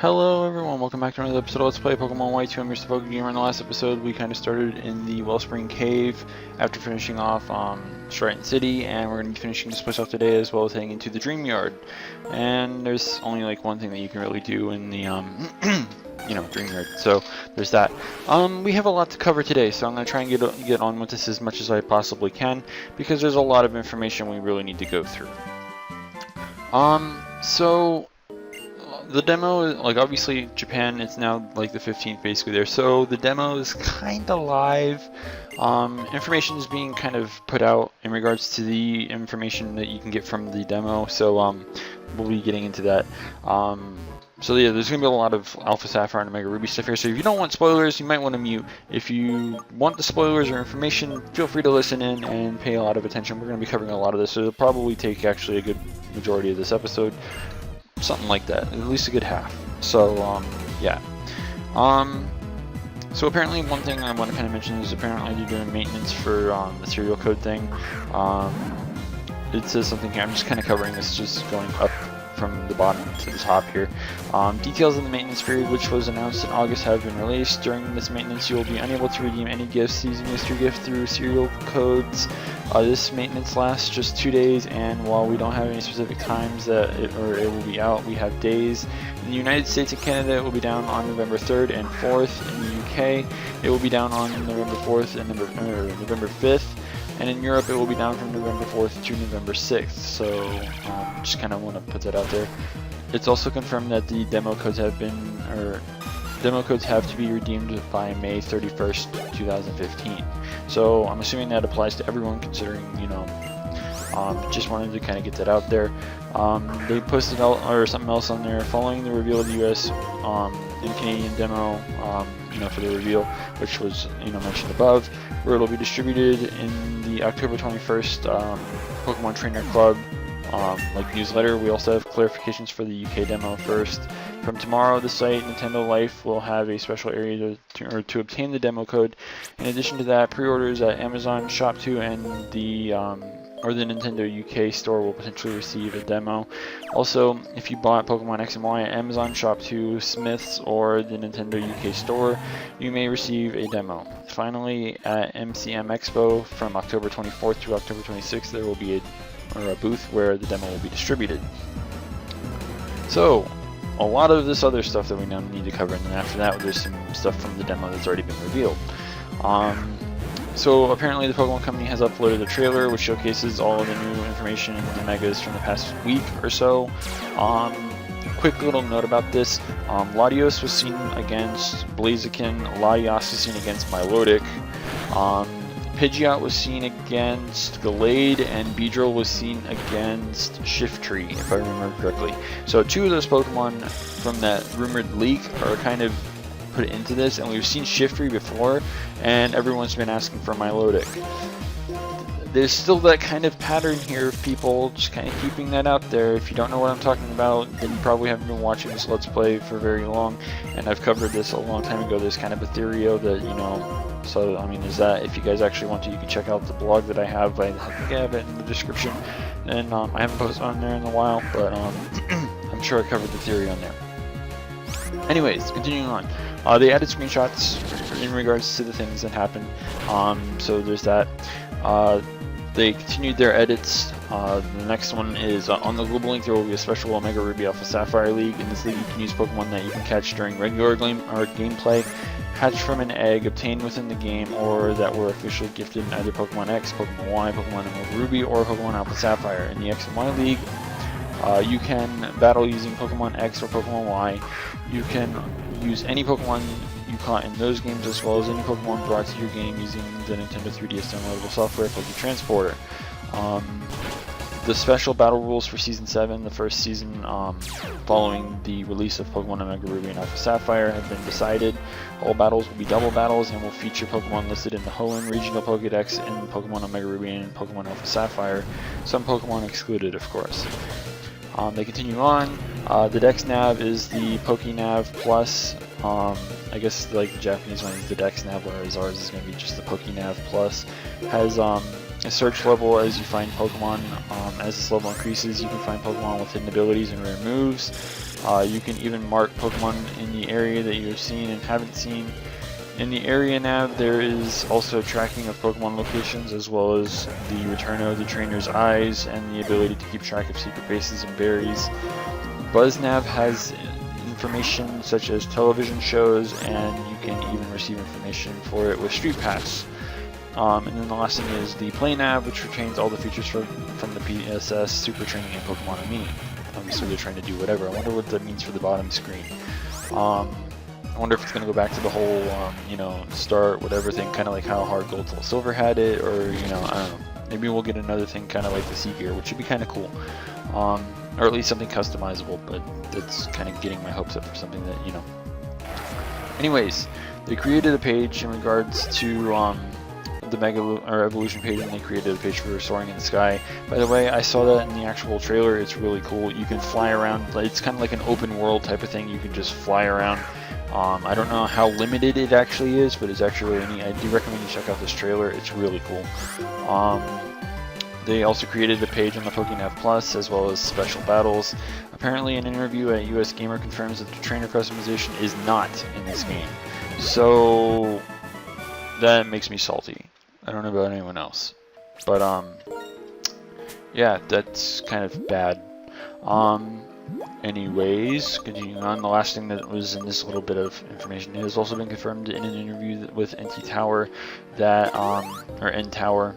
Hello everyone, welcome back to another episode of Let's Play Pokemon Y2. I'm your PokeGamer. In the last episode, we kind of started in the Wellspring Cave after finishing off Stratton City, and we're going to be finishing this place off today as well as heading into the Dreamyard. And there's only like one thing that you can really do in the Dreamyard, so there's that. We have a lot to cover today, so I'm going to try and get on with this as much as I possibly can, because there's a lot of information we really need to go through. So the demo, like obviously Japan, it's now like the 15th basically there, so the demo is kind of live. Information is being kind of put out in regards to the information that you can get from the demo, so we'll be getting into that. So yeah, there's going to be a lot of AlphaSapphire and OmegaRuby stuff here, so if you don't want spoilers, you might want to mute. If you want the spoilers or information, feel free to listen in and pay a lot of attention. We're going to be covering a lot of this, so it'll probably take actually a good majority of this episode. Something like that, at least a good half. So yeah. So apparently one thing I want to kind of mention is apparently they're doing maintenance for the serial code thing. It says something here. I'm just kind of covering this, just going up from the bottom to the top here. Details of the maintenance period, which was announced in August, have been released. During this maintenance, you will be unable to redeem any gifts using mystery gift through serial codes. This maintenance lasts just 2 days, and while we don't have any specific times that it will be out, we have days. In the United States and Canada, it will be down on November 3rd and 4th. In the UK, it will be down on November 4th and November 5th. And in Europe, it will be down from November 4th to November 6th, so just kind of want to put that out there. It's also confirmed that the demo codes have to be redeemed by May 31st, 2015. So I'm assuming that applies to everyone, considering, just wanted to kind of get that out there. They posted out something else on there following the reveal of the US and Canadian demo, for the reveal, which was mentioned above, where it'll be distributed in the October 21st Pokemon Trainer Club newsletter. We also have clarifications for the UK demo first. From tomorrow, the site Nintendo Life will have a special area to obtain the demo code. In addition to that, pre-orders at Amazon, Shop2, and the Nintendo UK store will potentially receive a demo. Also, if you bought Pokemon X and Y at Amazon, Shop2, Smiths, or the Nintendo UK store, you may receive a demo. Finally, at MCM Expo from October 24th to October 26th, there will be a booth where the demo will be distributed. So, a lot of this other stuff that we now need to cover, and then after that, there's some stuff from the demo that's already been revealed. So apparently the Pokemon Company has uploaded a trailer which showcases all of the new information in the Megas from the past week or so. Quick little note about this, Latios was seen against Blaziken, Latias was seen against Milotic, Pidgeot was seen against Gallade, and Beedrill was seen against Shiftry, if I remember correctly. So two of those Pokemon from that rumored leak are kind of put into this, and we've seen Shiftry before, and everyone's been asking for Milotic. There's still that kind of pattern here of people just kind of keeping that out there. If you don't know what I'm talking about, then you probably haven't been watching this Let's Play for very long, and I've covered this a long time ago. There's kind of a theorio that, so I mean, there's that. If you guys actually want to, you can check out the blog that I have. I think I have it in the description, and I haven't posted on there in a while, but I'm sure I covered the theory on there. Anyways, continuing on. They added screenshots in regards to the things that happened, so there's that. They continued their edits. The next one is on the global link. There will be a special OmegaRuby AlphaSapphire League. In this league, you can use Pokemon that you can catch during regular gameplay, hatched from an egg obtained within the game, or that were officially gifted in either Pokemon X, Pokemon Y, Pokemon OmegaRuby, or Pokemon AlphaSapphire. In the X and Y League, you can battle using Pokemon X or Pokemon Y. You can use any Pokemon you caught in those games, as well as any Pokemon brought to your game using the Nintendo 3DS downloadable software, PokeTransporter. The special battle rules for Season 7, the first season following the release of Pokemon OmegaRuby and AlphaSapphire, have been decided. All battles will be double battles and will feature Pokemon listed in the Hoenn Regional Pokédex in Pokemon OmegaRuby and Pokemon AlphaSapphire. Some Pokemon excluded, of course. They continue on. The Dex Nav is the PokeNav Plus. I guess like the Japanese one is the Dex Nav, whereas ours is going to be just the PokeNav Plus. Has a search level as you find Pokemon. As this level increases, you can find Pokemon with hidden abilities and rare moves. You can even mark Pokemon in the area that you've seen and haven't seen. In the area nav, there is also tracking of Pokemon locations, as well as the return of the trainer's eyes and the ability to keep track of secret bases and berries. BuzzNav has information such as television shows, and you can even receive information for it with Street Pass. And then the last thing is the Play Nav, which retains all the features from the PSS, Super Training, and Pokemon Ami. Obviously they're trying to do whatever. I wonder what that means for the bottom screen. I wonder if it's going to go back to the whole, you know, start whatever thing, kind of like how HeartGold till Silver had it, or, you know, I don't know. Maybe we'll get another thing kind of like the Sea Gear, which would be kind of cool. Or at least something customizable, but that's kind of getting my hopes up for something that, you know. Anyways, they created a page in regards to the Mega or Evolution page, and they created a page for Soaring in the Sky. By the way, I saw that in the actual trailer. It's really cool. You can fly around. It's kind of like an open world type of thing. You can just fly around. I don't know how limited it actually is, but it's actually really neat. I do recommend you check out this trailer. It's really cool. They also created a page on the PokeNav Plus, as well as special battles. Apparently, an interview at US Gamer confirms that the trainer customization is not in this game. So that makes me salty. I don't know about anyone else, but yeah, that's kind of bad. Anyways, continuing on, the last thing that was in this little bit of information, it has also been confirmed in an interview with NT Tower that, or N Tower,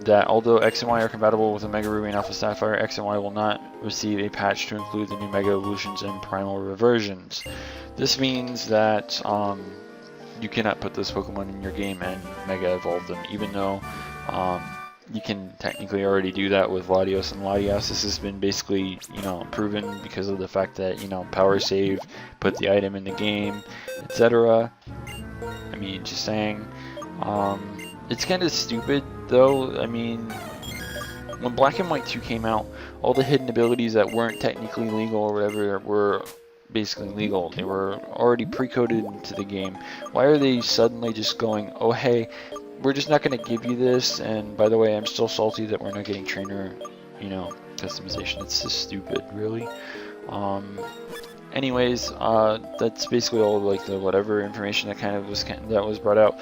that although X and Y are compatible with OmegaRuby and AlphaSapphire, X and Y will not receive a patch to include the new Mega Evolutions and Primal Reversions. This means that you cannot put those Pokemon in your game and Mega Evolve them, even though you can technically already do that with Latios and Latias. This has been basically, you know, proven because of the fact that, you know, power save, put the item in the game, etc. I mean, just saying. It's kind of stupid, though. I mean, when Black and White 2 came out, all the hidden abilities that weren't technically legal or whatever were basically legal. They were already pre-coded into the game. Why are they suddenly just going, oh hey, we're just not going to give you this, and by the way, I'm still salty that we're not getting trainer, you know, customization. It's just stupid, really. Anyways, that's basically all like the whatever information that was brought out.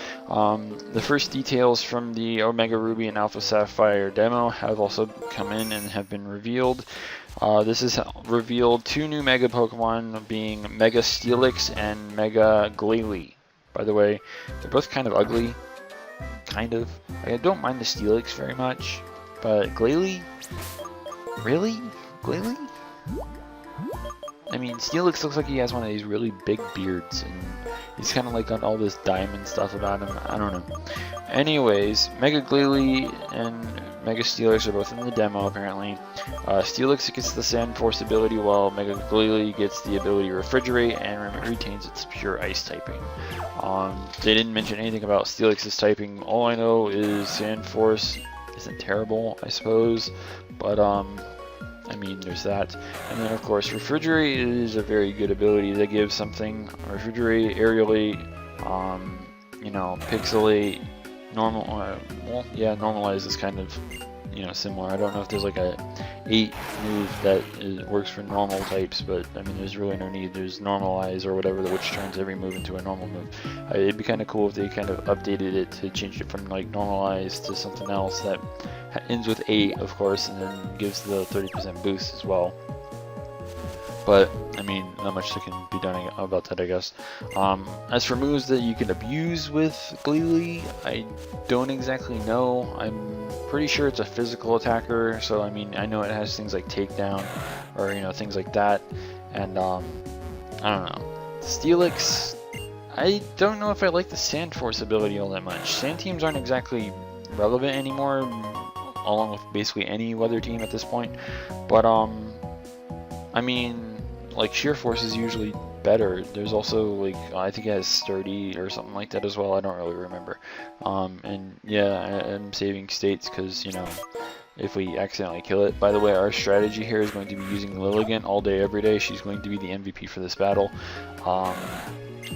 The first details from the OmegaRuby and AlphaSapphire demo have also come in and have been revealed. This has revealed two new Mega Pokemon, being Mega Steelix and Mega Glalie. By the way, they're both kind of ugly. Kind of. I don't mind the Steelix very much, but Glalie? Really? Glalie? I mean, Steelix looks like he has one of these really big beards, and he's kind of like got all this diamond stuff about him. I don't know. Anyways, Mega Glalie and Mega Steelix are both in the demo, apparently. Steelix gets the Sand Force ability, while Mega Glalie gets the ability Refrigerate and retains its pure ice typing. They didn't mention anything about Steelix's typing. All I know is Sand Force isn't terrible, I suppose, but I mean, there's that. And then, of course, Refrigerate is a very good ability that gives something. Refrigerate, Aerialate, you know, Pixelate, Normal, well, yeah, Normalize is kind of, you know, similar. I don't know if there's like a 8 move that works for normal types, but I mean, there's really no need. There's Normalize or whatever, which turns every move into a normal move. It'd be kind of cool if they kind of updated it to change it from like Normalize to something else that ends with 8, of course, and then gives the 30% boost as well. But, I mean, not much that can be done about that, I guess. As for moves that you can abuse with Glalie, I don't exactly know. I'm pretty sure it's a physical attacker, so I mean, I know it has things like Takedown, or, you know, things like that. And, I don't know. Steelix, I don't know if I like the Sand Force ability all that much. Sand teams aren't exactly relevant anymore, along with basically any weather team at this point. But, I mean, like, Sheer Force is usually better. There's also, like, I think it has Sturdy or something like that as well. I don't really remember. And yeah, I'm saving states because, you know, if we accidentally kill it. By the way, our strategy here is going to be using Lilligant all day, every day. She's going to be the MVP for this battle.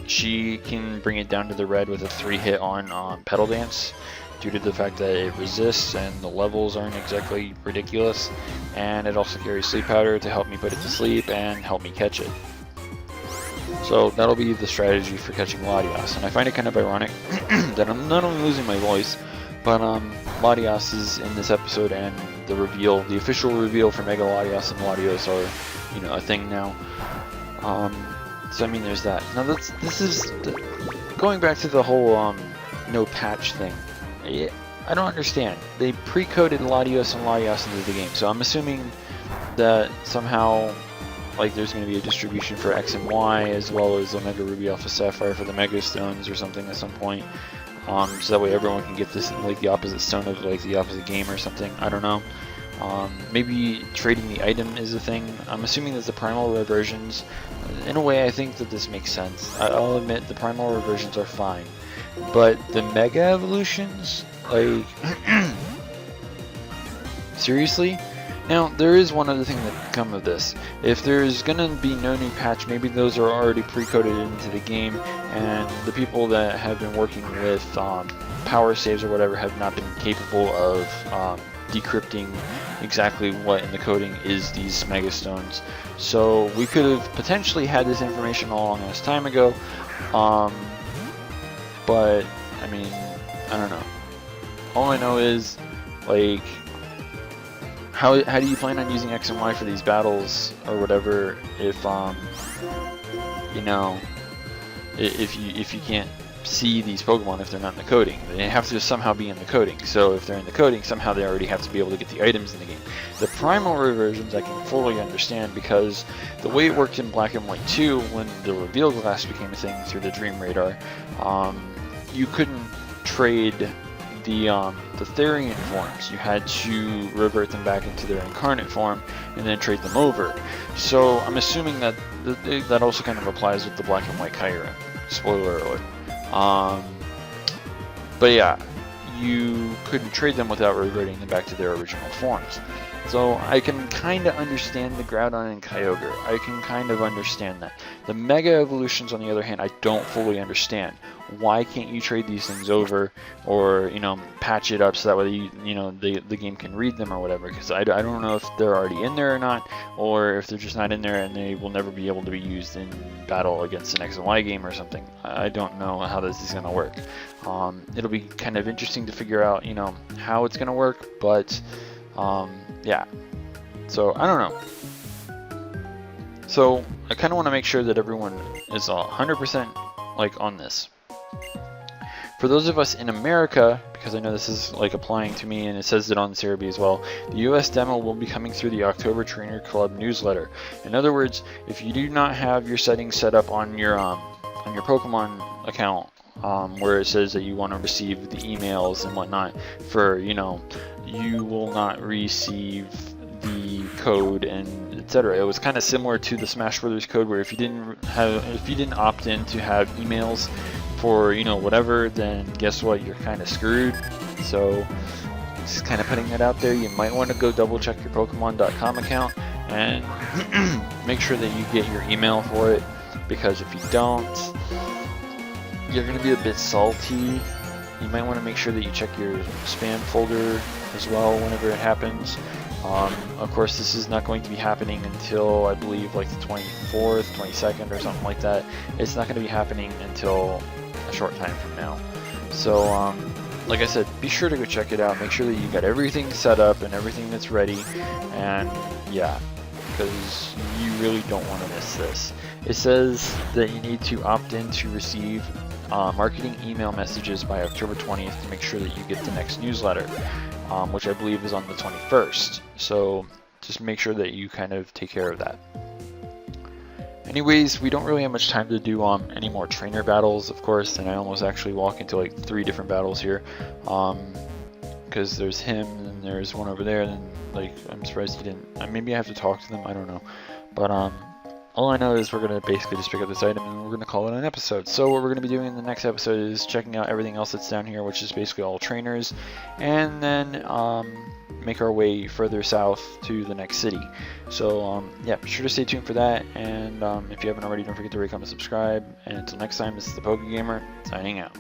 She can bring it down to the red with a 3-hit on Petal Dance. due to the fact that it resists and the levels aren't exactly ridiculous, and it also carries sleep powder to help me put it to sleep and help me catch it. So that'll be the strategy for catching Latias, and I find it kind of ironic that I'm not only losing my voice, but Latias is in this episode, and the reveal, the official reveal for Mega Latias and Latios are, you know, a thing now. So I mean, there's that. Now this is going back to the whole no patch thing. I don't understand. They pre-coded Latios and Latias into the game, so I'm assuming that somehow, like, there's going to be a distribution for X and Y, as well as OmegaRuby, AlphaSapphire for the Mega Stones or something at some point. So that way everyone can get this, like, the opposite stone of, like, the opposite game or something. I don't know. Maybe trading the item is a thing. I'm assuming that the primal reversions, in a way I think that this makes sense. I'll admit the primal reversions are fine. But the Mega Evolutions, like, seriously? Now, there is one other thing that can come of this. If there's going to be no new patch, maybe those are already pre-coded into the game, and the people that have been working with power saves or whatever have not been capable of decrypting exactly what in the coding is these Mega Stones. So we could have potentially had this information a long ass time ago, but I mean, I don't know. All I know is, like, how do you plan on using X and Y for these battles or whatever if you know, if you can't see these Pokemon if they're not in the coding? They have to somehow be in the coding. So if they're in the coding, somehow they already have to be able to get the items in the game. The primal reversions I can fully understand, because the way it worked in Black and White 2, when the reveal glass became a thing through the Dream Radar, you couldn't trade the Therian forms. You had to revert them back into their incarnate form and then trade them over. So I'm assuming that that also kind of applies with the Black and White Kyurem. Spoiler alert. But yeah, you couldn't trade them without reverting them back to their original forms. So I can kind of understand the Groudon and Kyogre. I can kind of understand that. The Mega Evolutions, on the other hand, I don't fully understand. Why can't you trade these things over, or, you know, patch it up so that way you know the game can read them or whatever? Because I don't know if they're already in there or not, or if they're just not in there and they will never be able to be used in battle against an X and Y game or something. I don't know how this is going to work. It'll be kind of interesting to figure out, you know, how it's going to work, but yeah. So I don't know. So I kind of want to make sure that everyone is 100% like on this. For those of us in America, because I know this is like applying to me and it says it on Serebii as well, the US demo will be coming through the October Trainer Club newsletter. In other words, if you do not have your settings set up on your Pokemon account, where it says that you want to receive the emails and whatnot, for, you know, you will not receive the code and etc. It was kind of similar to the Smash Brothers code, where if you didn't opt in to have emails for, you know, whatever, then guess what, you're kind of screwed. So just kind of putting that out there. You might want to go double check your Pokemon.com account and make sure that you get your email for it, because if you don't, you're going to be a bit salty. You might want to make sure that you check your spam folder as well whenever it happens. Of course, this is not going to be happening until, I believe, like the 24th, 22nd or something like that. It's not going to be happening until a short time from now. So, like I said, be sure to go check it out. Make sure that you got everything set up and everything that's ready. And yeah, because you really don't want to miss this. It says that you need to opt in to receive marketing email messages by October 20th to make sure that you get the next newsletter, which I believe is on the 21st. So just make sure that you kind of take care of that. Anyways, we don't really have much time to do any more trainer battles, of course, and I almost actually walk into like 3 different battles here, because there's him and there's one over there, and then, like, I'm surprised he didn't. Maybe I have to talk to them, I don't know. But all I know is we're going to basically just pick up this item and we're going to call it an episode. So what we're going to be doing in the next episode is checking out everything else that's down here, which is basically all trainers, and then make our way further south to the next city. So yeah, be sure to stay tuned for that, and if you haven't already, don't forget to rate, comment, subscribe, and until next time, this is the PokeGamer signing out.